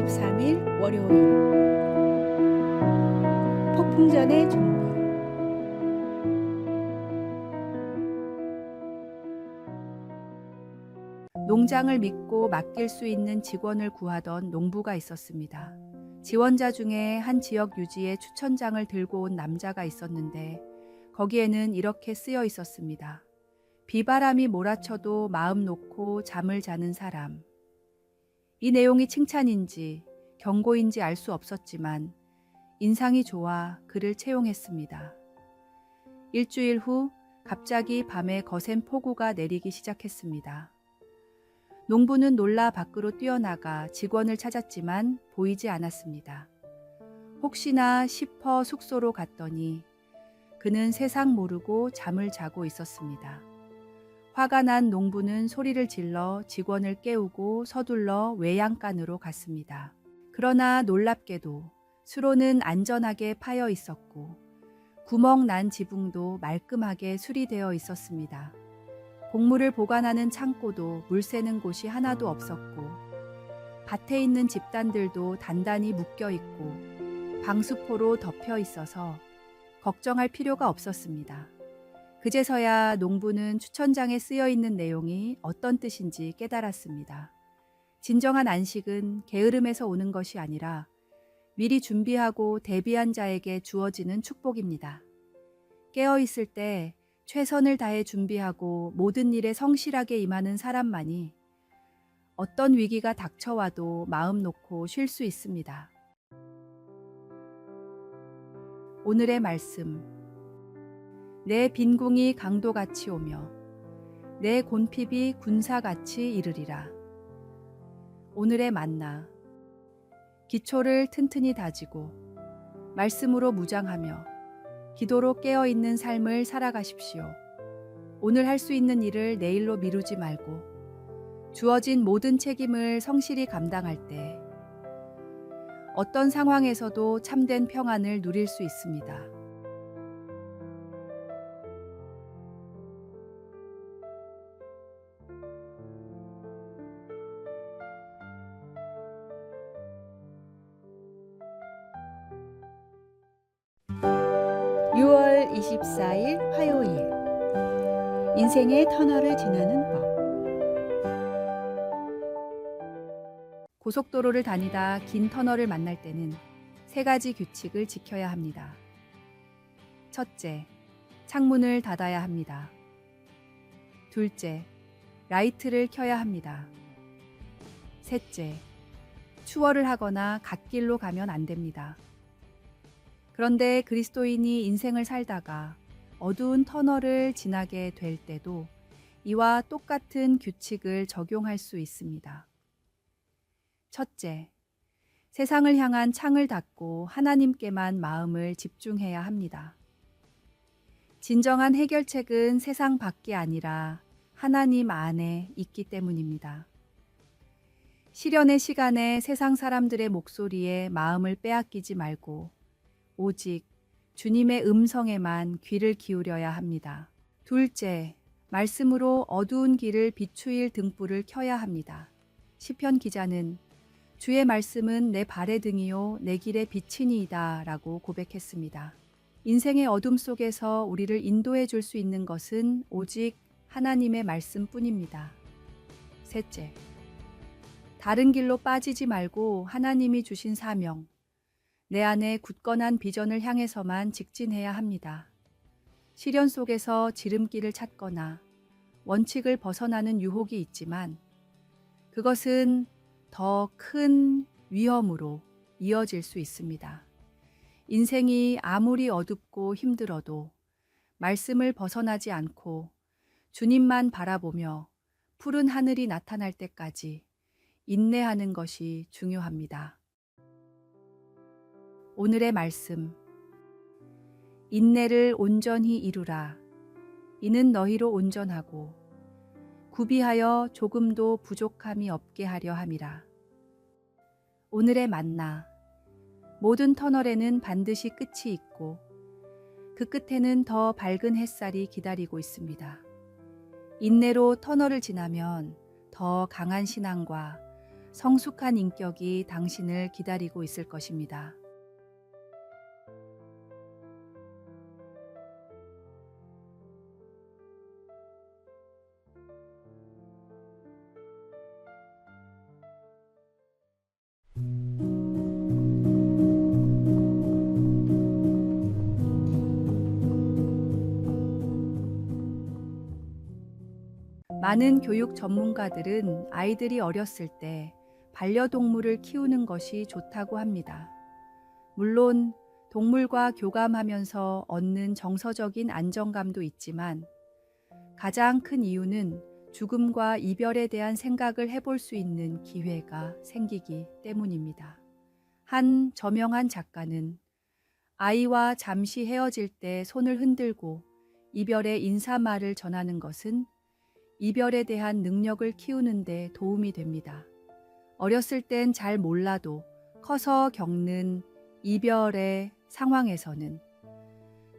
23일 월요일 폭풍전의 준비. 농장을 믿고 맡길 수 있는 직원을 구하던 농부가 있었습니다. 지원자 중에 한 지역 유지에 추천장을 들고 온 남자가 있었는데 거기에는 이렇게 쓰여 있었습니다. 비바람이 몰아쳐도 마음 놓고 잠을 자는 사람. 이 내용이 칭찬인지 경고인지 알 수 없었지만 인상이 좋아 그를 채용했습니다. 일주일 후 갑자기 밤에 거센 폭우가 내리기 시작했습니다. 농부는 놀라 밖으로 뛰어나가 직원을 찾았지만 보이지 않았습니다. 혹시나 싶어 숙소로 갔더니 그는 세상 모르고 잠을 자고 있었습니다. 화가 난 농부는 소리를 질러 직원을 깨우고 서둘러 외양간으로 갔습니다. 그러나 놀랍게도 수로는 안전하게 파여 있었고 구멍 난 지붕도 말끔하게 수리되어 있었습니다. 곡물을 보관하는 창고도 물 새는 곳이 하나도 없었고 밭에 있는 집단들도 단단히 묶여 있고 방수포로 덮여 있어서 걱정할 필요가 없었습니다. 그제서야 농부는 추천장에 쓰여 있는 내용이 어떤 뜻인지 깨달았습니다. 진정한 안식은 게으름에서 오는 것이 아니라 미리 준비하고 대비한 자에게 주어지는 축복입니다. 깨어있을 때 최선을 다해 준비하고 모든 일에 성실하게 임하는 사람만이 어떤 위기가 닥쳐와도 마음 놓고 쉴 수 있습니다. 오늘의 말씀. 내 빈궁이 강도같이 오며 내 곤핍이 군사같이 이르리라. 오늘의 만나. 기초를 튼튼히 다지고 말씀으로 무장하며 기도로 깨어있는 삶을 살아가십시오. 오늘 할 수 있는 일을 내일로 미루지 말고 주어진 모든 책임을 성실히 감당할 때 어떤 상황에서도 참된 평안을 누릴 수 있습니다. (6월 24일) 화요일. 인생의 터널을 지나는 법. 고속도로를 다니다 긴 터널을 만날 때는 3가지 규칙을 지켜야 합니다. 첫째, 창문을 닫아야 합니다. 둘째, 라이트를 켜야 합니다. 셋째, 추월을 하거나 갓길로 가면 안 됩니다. 그런데 그리스도인이 인생을 살다가 어두운 터널을 지나게 될 때도 이와 똑같은 규칙을 적용할 수 있습니다. 첫째, 세상을 향한 창을 닫고 하나님께만 마음을 집중해야 합니다. 진정한 해결책은 세상 밖이 아니라 하나님 안에 있기 때문입니다. 시련의 시간에 세상 사람들의 목소리에 마음을 빼앗기지 말고 오직 주님의 음성에만 귀를 기울여야 합니다. 둘째, 말씀으로 어두운 길을 비추일 등불을 켜야 합니다. 시편 기자는 주의 말씀은 내 발의 등이요 내 길의 빛이니이다 라고 고백했습니다. 인생의 어둠 속에서 우리를 인도해 줄 수 있는 것은 오직 하나님의 말씀뿐입니다. 셋째, 다른 길로 빠지지 말고 하나님이 주신 사명, 내 안에 굳건한 비전을 향해서만 직진해야 합니다. 시련 속에서 지름길을 찾거나 원칙을 벗어나는 유혹이 있지만 그것은 더 큰 위험으로 이어질 수 있습니다. 인생이 아무리 어둡고 힘들어도 말씀을 벗어나지 않고 주님만 바라보며 푸른 하늘이 나타날 때까지 인내하는 것이 중요합니다. 오늘의 말씀. 인내를 온전히 이루라. 이는 너희로 온전하고 구비하여 조금도 부족함이 없게 하려 함이라. 오늘의 만나. 모든 터널에는 반드시 끝이 있고 그 끝에는 더 밝은 햇살이 기다리고 있습니다. 인내로 터널을 지나면 더 강한 신앙과 성숙한 인격이 당신을 기다리고 있을 것입니다. 많은 교육 전문가들은 아이들이 어렸을 때 반려동물을 키우는 것이 좋다고 합니다. 물론 동물과 교감하면서 얻는 정서적인 안정감도 있지만 가장 큰 이유는 죽음과 이별에 대한 생각을 해볼 수 있는 기회가 생기기 때문입니다. 한 저명한 작가는 아이와 잠시 헤어질 때 손을 흔들고 이별의 인사말을 전하는 것은 이별에 대한 능력을 키우는 데 도움이 됩니다. 어렸을 땐 잘 몰라도 커서 겪는 이별의 상황에서는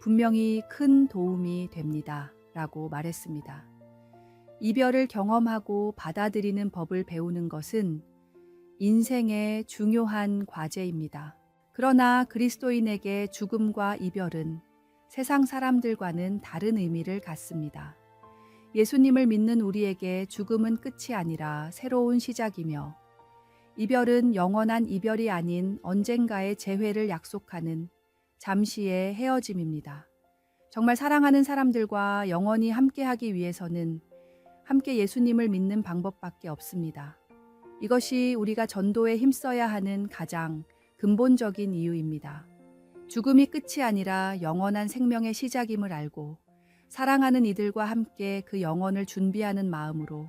분명히 큰 도움이 됩니다. 라고 말했습니다. 이별을 경험하고 받아들이는 법을 배우는 것은 인생의 중요한 과제입니다. 그러나 그리스도인에게 죽음과 이별은 세상 사람들과는 다른 의미를 갖습니다. 예수님을 믿는 우리에게 죽음은 끝이 아니라 새로운 시작이며 이별은 영원한 이별이 아닌 언젠가의 재회를 약속하는 잠시의 헤어짐입니다. 정말 사랑하는 사람들과 영원히 함께하기 위해서는 함께 예수님을 믿는 방법밖에 없습니다. 이것이 우리가 전도에 힘써야 하는 가장 근본적인 이유입니다. 죽음이 끝이 아니라 영원한 생명의 시작임을 알고 사랑하는 이들과 함께 그 영혼을 준비하는 마음으로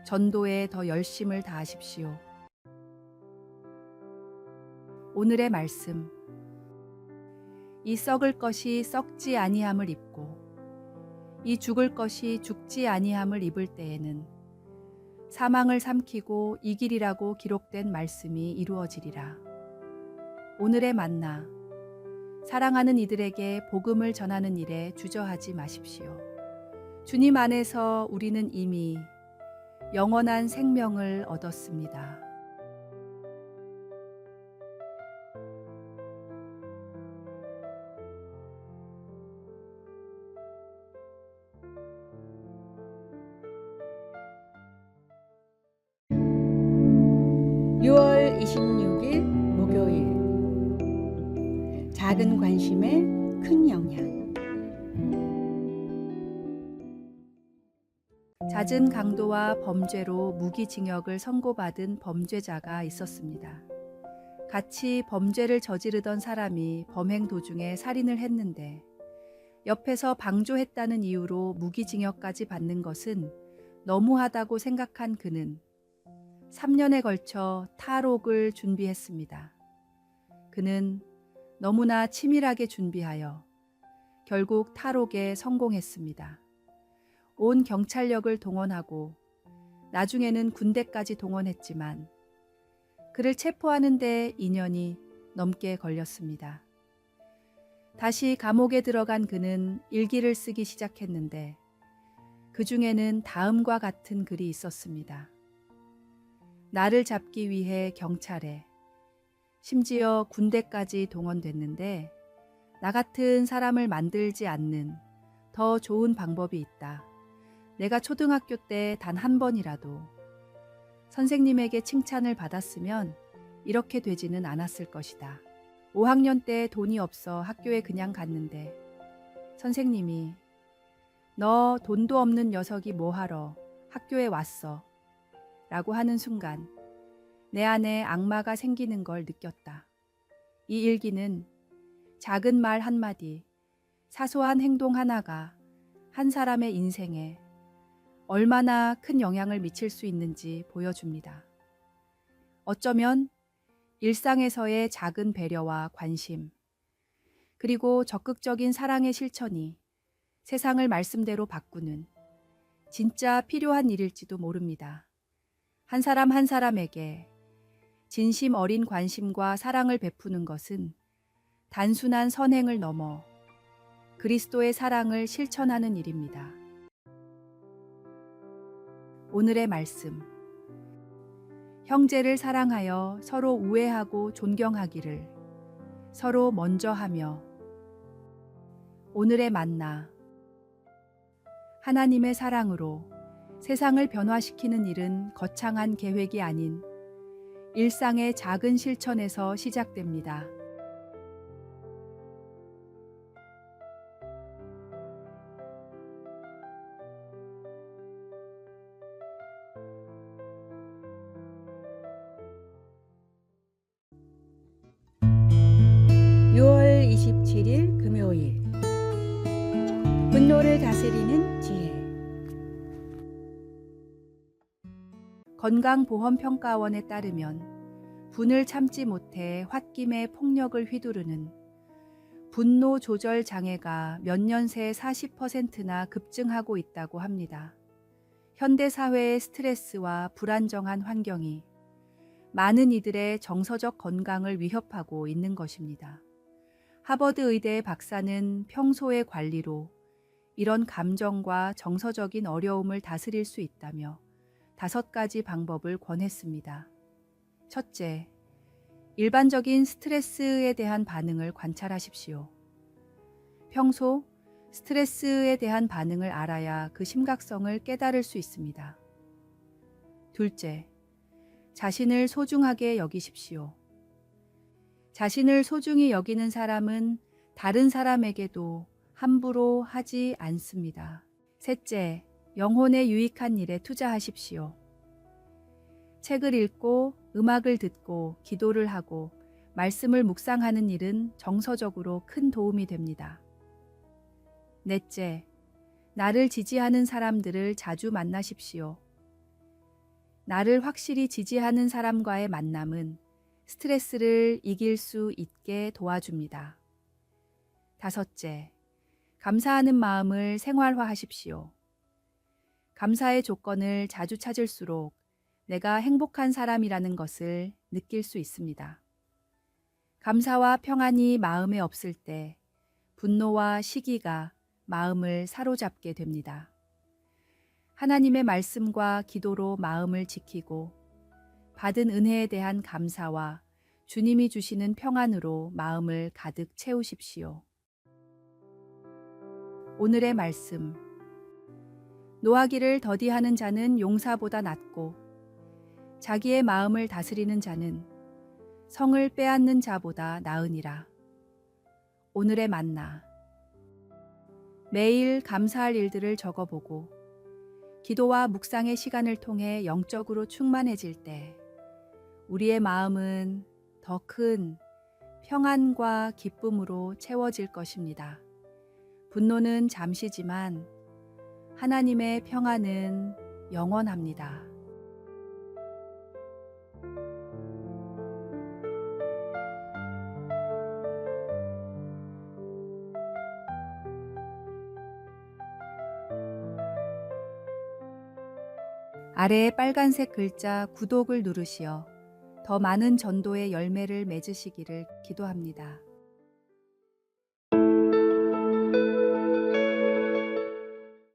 전도에 더 열심을 다하십시오. 오늘의 말씀. 이 썩을 것이 썩지 아니함을 입고 이 죽을 것이 죽지 아니함을 입을 때에는 사망을 삼키고 이기리라고 기록된 말씀이 이루어지리라. 오늘의 만나. 사랑하는 이들에게 복음을 전하는 일에 주저하지 마십시오. 주님 안에서 우리는 이미 영원한 생명을 얻었습니다. (6월 26일) 목요일. 작은 관심에 큰 영향. 잦은 강도와 범죄로 무기징역을 선고받은 범죄자가 있었습니다. 같이 범죄를 저지르던 사람이 범행 도중에 살인을 했는데 옆에서 방조했다는 이유로 무기징역까지 받는 것은 너무하다고 생각한 그는 3년에 걸쳐 탈옥을 준비했습니다. 그는 너무나 치밀하게 준비하여 결국 탈옥에 성공했습니다. 온 경찰력을 동원하고 나중에는 군대까지 동원했지만 그를 체포하는 데 2년이 넘게 걸렸습니다. 다시 감옥에 들어간 그는 일기를 쓰기 시작했는데 그 중에는 다음과 같은 글이 있었습니다. 나를 잡기 위해 경찰에, 심지어 군대까지 동원됐는데 나 같은 사람을 만들지 않는 더 좋은 방법이 있다. 내가 초등학교 때 단 한 번이라도 선생님에게 칭찬을 받았으면 이렇게 되지는 않았을 것이다. 5학년 때 돈이 없어 학교에 그냥 갔는데 선생님이 너 돈도 없는 녀석이 뭐하러 학교에 왔어? 라고 하는 순간 내 안에 악마가 생기는 걸 느꼈다. 이 일기는 작은 말 한마디, 사소한 행동 하나가 한 사람의 인생에 얼마나 큰 영향을 미칠 수 있는지 보여줍니다. 어쩌면 일상에서의 작은 배려와 관심, 그리고 적극적인 사랑의 실천이 세상을 말씀대로 바꾸는 진짜 필요한 일일지도 모릅니다. 한 사람 한 사람에게 진심 어린 관심과 사랑을 베푸는 것은 단순한 선행을 넘어 그리스도의 사랑을 실천하는 일입니다. 오늘의 말씀. 형제를 사랑하여 서로 우애하고 존경하기를 서로 먼저 하며. 오늘의 만나. 하나님의 사랑으로 세상을 변화시키는 일은 거창한 계획이 아닌 일상의 작은 실천에서 시작됩니다. (6월 27일) 금요일. 분노를 다스리는 지혜. 건강보험평가원에 따르면 분을 참지 못해 홧김에 폭력을 휘두르는 분노 조절 장애가 몇 년 새 40%나 급증하고 있다고 합니다. 현대 사회의 스트레스와 불안정한 환경이 많은 이들의 정서적 건강을 위협하고 있는 것입니다. 하버드 의대 박사는 평소의 관리로 이런 감정과 정서적인 어려움을 다스릴 수 있다며 5가지 방법을 권했습니다. 첫째, 일반적인 스트레스에 대한 반응을 관찰하십시오. 평소 스트레스에 대한 반응을 알아야 그 심각성을 깨달을 수 있습니다. 둘째, 자신을 소중하게 여기십시오. 자신을 소중히 여기는 사람은 다른 사람에게도 함부로 하지 않습니다. 셋째, 영혼에 유익한 일에 투자하십시오. 책을 읽고 음악을 듣고 기도를 하고 말씀을 묵상하는 일은 정서적으로 큰 도움이 됩니다. 넷째, 나를 지지하는 사람들을 자주 만나십시오. 나를 확실히 지지하는 사람과의 만남은 스트레스를 이길 수 있게 도와줍니다. 다섯째, 감사하는 마음을 생활화하십시오. 감사의 조건을 자주 찾을수록 내가 행복한 사람이라는 것을 느낄 수 있습니다. 감사와 평안이 마음에 없을 때 분노와 시기가 마음을 사로잡게 됩니다. 하나님의 말씀과 기도로 마음을 지키고 받은 은혜에 대한 감사와 주님이 주시는 평안으로 마음을 가득 채우십시오. 오늘의 말씀. 노하기를 더디하는 자는 용사보다 낫고 자기의 마음을 다스리는 자는 성을 빼앗는 자보다 나으니라. 오늘의 만나. 매일 감사할 일들을 적어보고 기도와 묵상의 시간을 통해 영적으로 충만해질 때 우리의 마음은 더 큰 평안과 기쁨으로 채워질 것입니다. 분노는 잠시지만 하나님의 평안은 영원합니다. 아래의 빨간색 글자 구독을 누르시어 더 많은 전도의 열매를 맺으시기를 기도합니다.